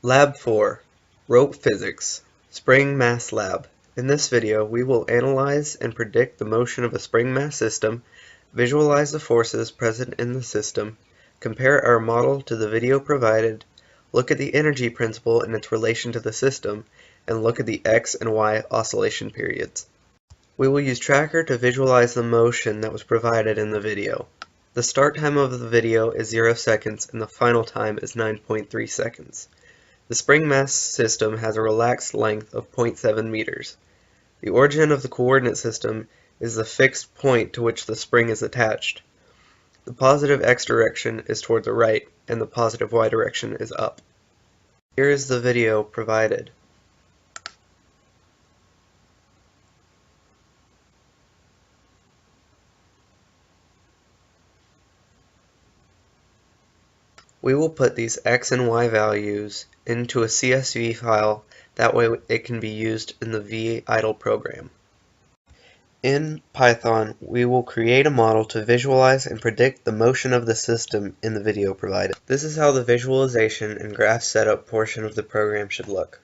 Lab 4, Rope Physics, Spring Mass Lab. In this video, we will analyze and predict the motion of a spring mass system, visualize the forces present in the system, compare our model to the video provided, look at the energy principle and its relation to the system, and look at the X and Y oscillation periods. We will use Tracker to visualize the motion that was provided in the video. The start time of the video is 0 seconds and the final time is 9.3 seconds. The spring mass system has a relaxed length of 0.7 meters. The origin of the coordinate system is the fixed point to which the spring is attached. The positive X direction is toward the right and the positive Y direction is up. Here is the video provided. We will put these X and Y values into a CSV file, that way it can be used in the VIDLE program. In Python, we will create a model to visualize and predict the motion of the system in the video provided. This is how the visualization and graph setup portion of the program should look.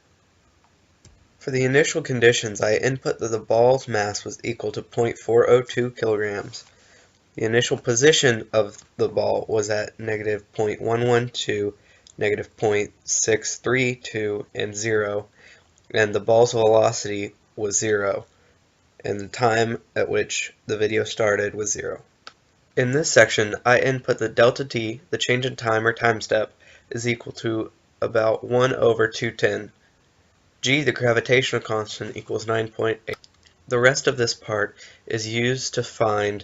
For the initial conditions, I input that the ball's mass was equal to 0.402 kilograms. The initial position of the ball was at negative 0.112, negative 0.632, and 0, and the ball's velocity was 0, and the time at which the video started was 0. In this section, I input that delta t, the change in time or time step, is equal to about 1 over 210. G, the gravitational constant, equals 9.8. The rest of this part is used to find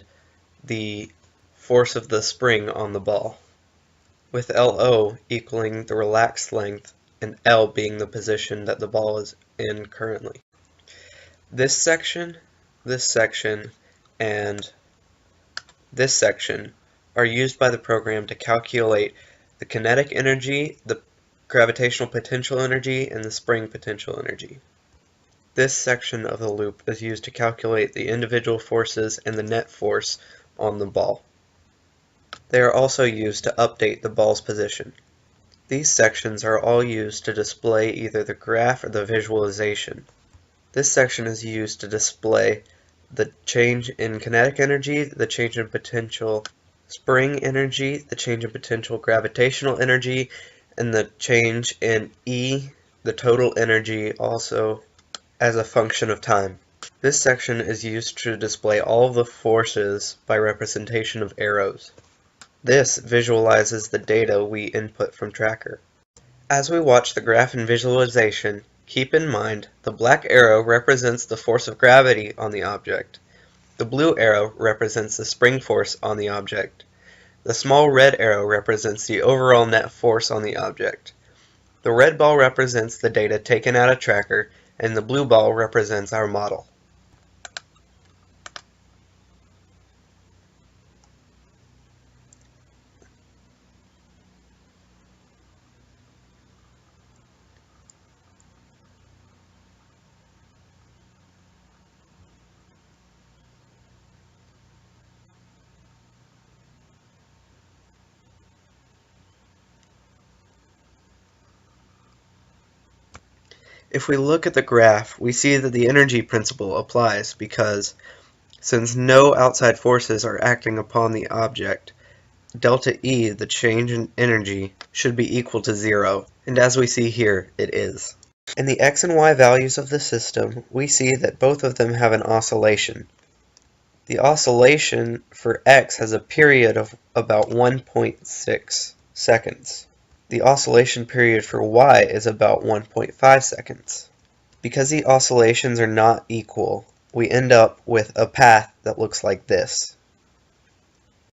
the force of the spring on the ball, with LO equaling the relaxed length and L being the position that the ball is in currently. This section, and this section are used by the program to calculate the kinetic energy, the gravitational potential energy, and the spring potential energy. This section of the loop is used to calculate the individual forces and the net force on the ball. They are also used to update the ball's position. These sections are all used to display either the graph or the visualization. This section is used to display the change in kinetic energy, the change in potential spring energy, the change in potential gravitational energy, and the change in E, the total energy, also as a function of time. This section is used to display all of the forces by representation of arrows. This visualizes the data we input from Tracker. As we watch the graph and visualization, keep in mind the black arrow represents the force of gravity on the object. The blue arrow represents the spring force on the object. The small red arrow represents the overall net force on the object. The red ball represents the data taken out of Tracker, and the blue ball represents our model. If we look at the graph, we see that the energy principle applies because, since no outside forces are acting upon the object, delta E, the change in energy, should be equal to 0, and as we see here, it is. In the X and Y values of the system, we see that both of them have an oscillation. The oscillation for X has a period of about 1.6 seconds. The oscillation period for Y is about 1.5 seconds. Because the oscillations are not equal, we end up with a path that looks like this.